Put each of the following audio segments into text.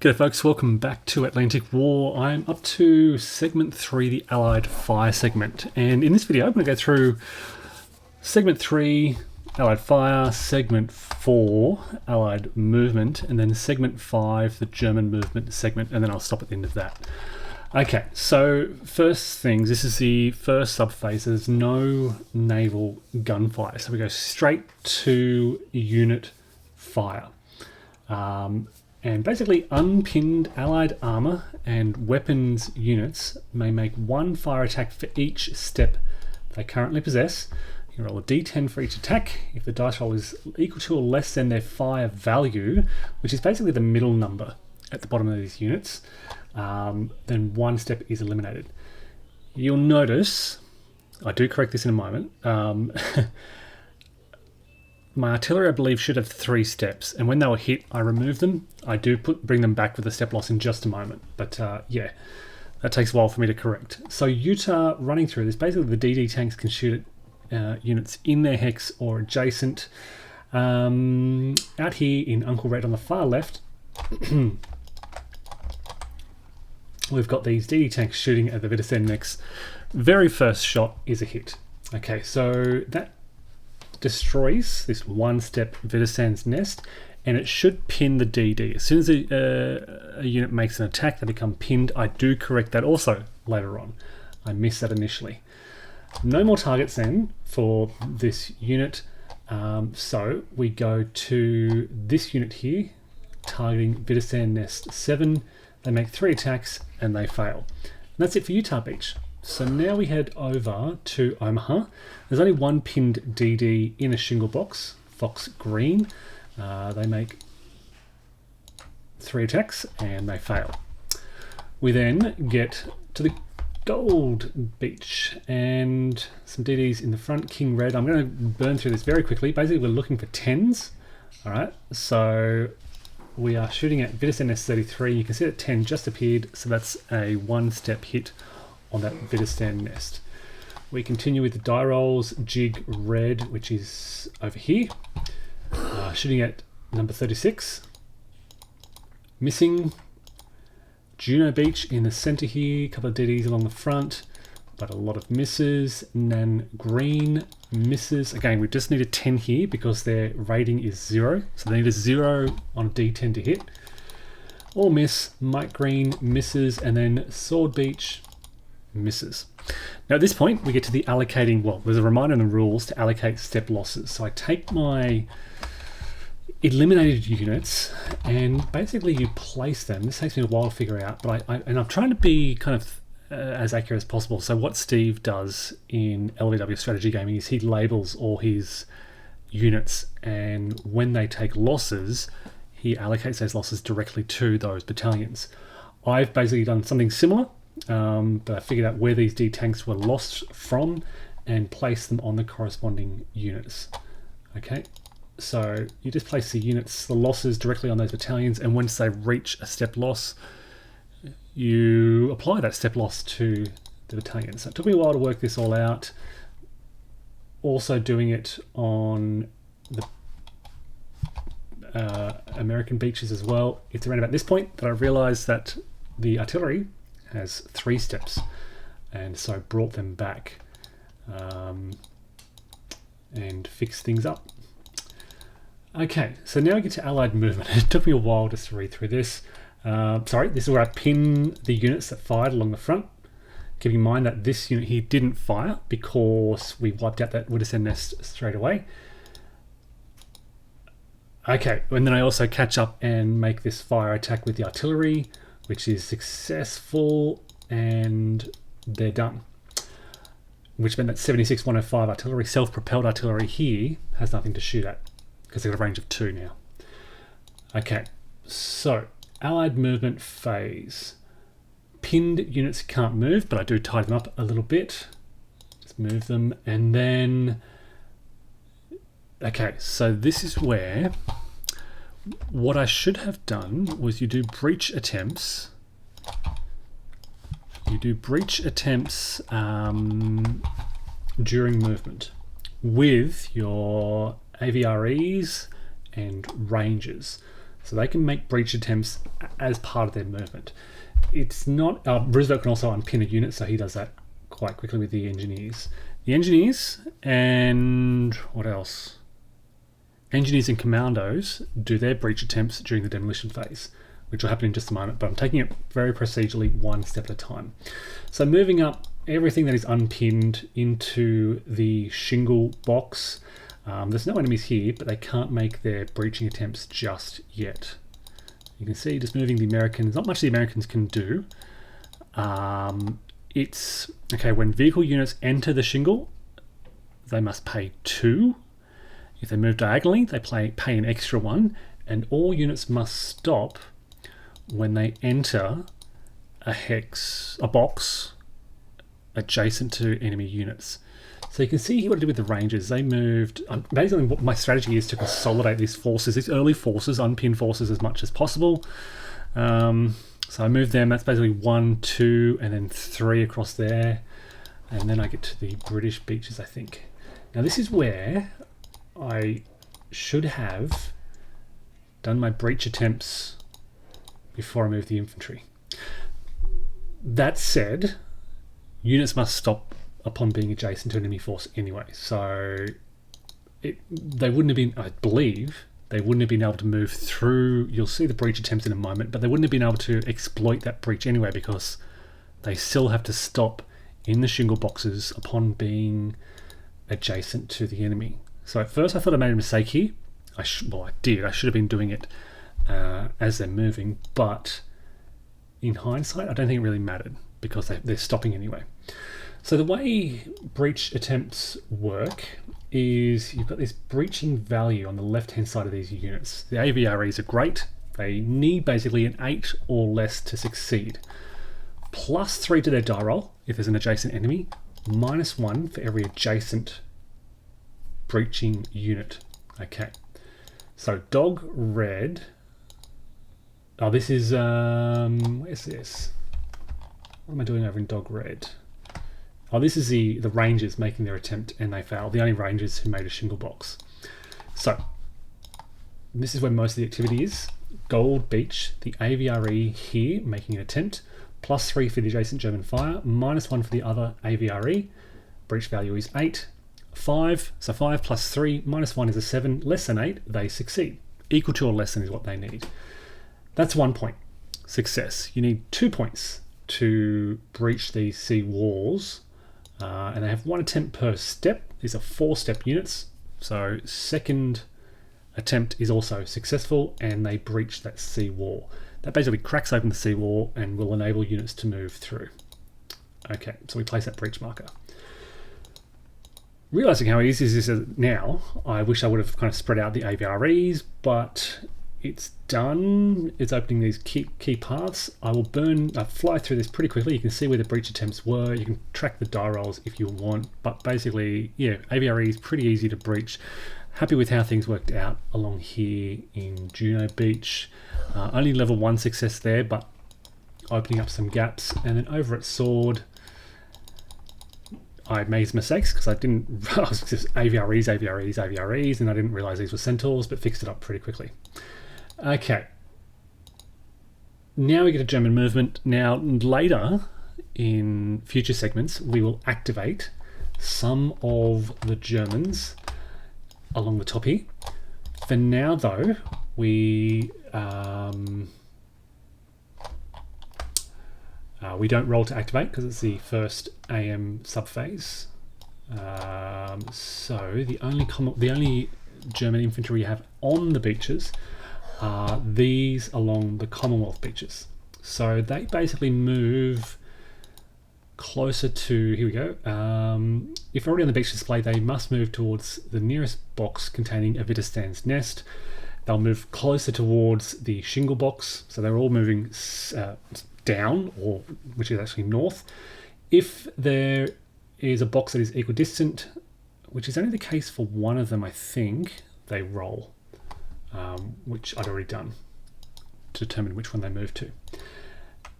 G'day folks, welcome back to Atlantic War. I'm up to segment 3, the Allied Fire segment, and in this video I'm going to go through segment 3, Allied Fire, segment 4, Allied Movement, and then segment 5, the German Movement segment, and then I'll stop at the end of that. Okay, so first things, this is the first subphase. There's no naval gunfire, so we go straight to unit fire. And basically unpinned Allied armour and weapons units may make one fire attack for each step they currently possess. You roll a d10 for each attack. If the dice roll is equal to or less than their fire value, which is basically the middle number at the bottom of these units, then one step is eliminated. You'll notice, I do correct this in a moment, my artillery, I believe, should have 3 steps, and when they were hit, I removed them. I do bring them back with a step loss in just a moment, but yeah, that takes a while for me to correct. So Utah running through this, basically the DD tanks can shoot at units in their hex or adjacent. Out here in Uncle Red on the far left, we've got these DD tanks shooting at the Widerstand next. Very first shot is a hit. Okay, so that destroys this one-step Widerstand's nest, and it should pin the DD. As soon as a unit makes an attack, they become pinned. I do correct that also later on. I missed that initially. No more targets then for this unit. So we go to this unit here, targeting Widerstand nest 7. They make 3 attacks and they fail. And that's it for Utah Beach. So now we head over to Omaha. There's only one pinned DD in a shingle box, Fox Green. They make 3 attacks and they fail. We then get to the Gold Beach and some DDs in the front, King Red. I'm going to burn through this very quickly. Basically, we're looking for 10s. All right, so we are shooting at Widerstand S33. You can see that 10 just appeared, so that's a one-step hit on that Widerstand nest. We continue with the die rolls, Jig Red, which is over here, shooting at number 36, missing. Juno Beach in the center here, a couple of DDs along the front, but a lot of misses. Nan Green misses. Again, we just need a 10 here because their rating is 0, so they need a 0 on a D10 to hit. All miss. Mike Green misses, and then Sword Beach misses. Now at this point we get to the allocating, well, there's a reminder in the rules to allocate step losses. So I take my eliminated units and basically you place them. This takes me a while to figure out, but I'm trying to be kind of as accurate as possible. So what Steve does in LVW strategy gaming is he labels all his units, and when they take losses he allocates those losses directly to those battalions. I've basically done something similar, but I figured out where these D tanks were lost from and placed them on the corresponding units. Okay, so you just place the units, the losses directly on those battalions, and once they reach a step loss, you apply that step loss to the battalion. So it took me a while to work this all out. Also doing it on the American beaches as well. It's around about this point that I realized that the artillery has 3 steps, and so brought them back and fixed things up. Okay, so now we get to Allied movement. It took me a while just to read through this. Sorry, this is where I pin the units that fired along the front, keeping in mind that this unit here didn't fire because we wiped out that Widerstand nest straight away. Okay, and then I also catch up and make this fire attack with the artillery, which is successful, and they're done. Which meant that 76-105 artillery, self-propelled artillery here, has nothing to shoot at because they've got a range of 2 now. Okay, so Allied movement phase. Pinned units can't move, but I do tie them up a little bit. Just move them, and then okay, so this is where what I should have done was you do breach attempts. You do breach attempts during movement with your AVREs and Rangers. So they can make breach attempts as part of their movement. It's not... Roosevelt can also unpin a unit, so he does that quite quickly with the engineers. The engineers and... what else? Engineers and commandos do their breach attempts during the demolition phase, which will happen in just a moment, but I'm taking it very procedurally, one step at a time. So moving up everything that is unpinned into the shingle box. There's no enemies here, but they can't make their breaching attempts just yet. You can see just moving the Americans, not much the Americans can do. It's, okay, when vehicle units enter the shingle, they must pay 2. If they move diagonally, they pay an extra 1, and all units must stop when they enter a box adjacent to enemy units. So you can see here what I did with the Rangers. They moved, basically what my strategy is to consolidate these forces, these early forces, unpin forces as much as possible. So I moved them, that's basically 1, 2, and then 3 across there. And then I get to the British beaches, I think. Now this is where I should have done my breach attempts before I move the infantry. That said, units must stop upon being adjacent to an enemy force anyway. So they wouldn't have been, I believe, they wouldn't have been able to move through. You'll see the breach attempts in a moment, but they wouldn't have been able to exploit that breach anyway because they still have to stop in the shingle boxes upon being adjacent to the enemy. So at first I thought I made a mistake here. Well, I did. I should have been doing it as they're moving, but in hindsight, I don't think it really mattered because they're stopping anyway. So the way breach attempts work is you've got this breaching value on the left-hand side of these units. The AVREs are great. They need basically an 8 or less to succeed. +3 to their die roll if there's an adjacent enemy. -1 for every adjacent breaching unit. Okay. So dog red. Oh, this is where's this? What am I doing over in dog red? Oh, this is the Rangers making their attempt and they failed. The only Rangers who made a shingle box. So this is where most of the activity is. Gold beach, the AVRE here making an attempt. +3 for the adjacent German fire. -1 for the other AVRE. Breach value is 8. 5, so 5 + 3, -1 is a 7, less than 8, they succeed. Equal to or less than is what they need. That's 1 point. Success. You need 2 points to breach these sea walls, and they have 1 attempt per step. These are 4-step units, so second attempt is also successful, and they breach that sea wall. That basically cracks open the sea wall and will enable units to move through. Okay, so we place that breach marker. Realising how easy this is now, I wish I would have kind of spread out the AVREs, but it's done. It's opening these key paths. I will fly through this pretty quickly. You can see where the breach attempts were. You can track the die rolls if you want, but basically, yeah, AVRE is pretty easy to breach. Happy with how things worked out along here in Juno Beach. Only level 1 success there, but opening up some gaps. And then over at Sword, I made mistakes because I was just AVREs, and I didn't realise these were centaurs, but fixed it up pretty quickly. Okay. Now we get a German movement. Now later in future segments, we will activate some of the Germans along the top here. For now though, we don't roll to activate because it's the first AM subphase. So the only German infantry we have on the beaches are these along the Commonwealth beaches. So they basically move closer to, here we go, if already on the beach display, they must move towards the nearest box containing a Widerstands nest. They'll move closer towards the shingle box, so they're all moving down, or which is actually north. If there is a box that is equidistant, which is only the case for one of them, I think, they roll, which I'd already done to determine which one they move to.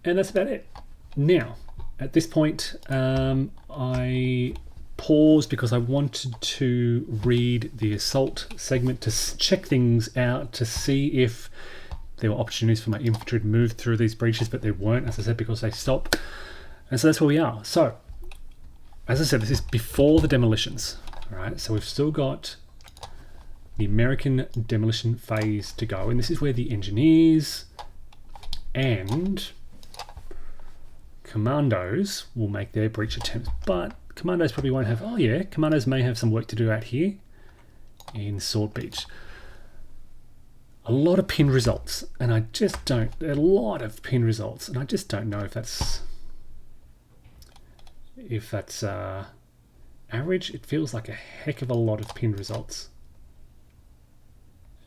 And that's about it. Now, at this point, I paused because I wanted to read the assault segment to check things out, to see if there were opportunities for my infantry to move through these breaches, but there weren't, as I said, because they stopped. And so that's where we are. So, as I said, this is before the demolitions. All right, so we've still got the American demolition phase to go, and this is where the engineers and commandos will make their breach attempts, but commandos probably won't have, oh yeah, commandos may have some work to do out here in Sword Beach. A lot of pin results, and I just don't, a lot of pin results, and I just don't know if that's average. It feels like a heck of a lot of pin results.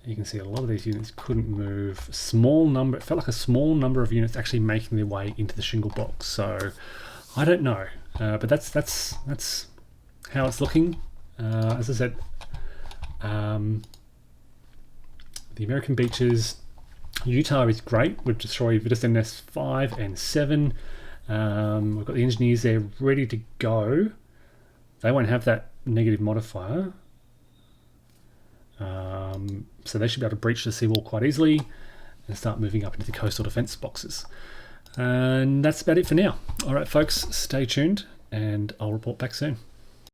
You can see a lot of these units couldn't move. Small number, it felt like a small number of units actually making their way into the shingle box. So I don't know, but that's how it's looking. As I said, the American beaches, Utah is great. We've destroyed Vidus 5 and 7. We've got the engineers there ready to go. They won't have that negative modifier. So they should be able to breach the seawall quite easily and start moving up into the coastal defense boxes. And that's about it for now. All right, folks, stay tuned and I'll report back soon.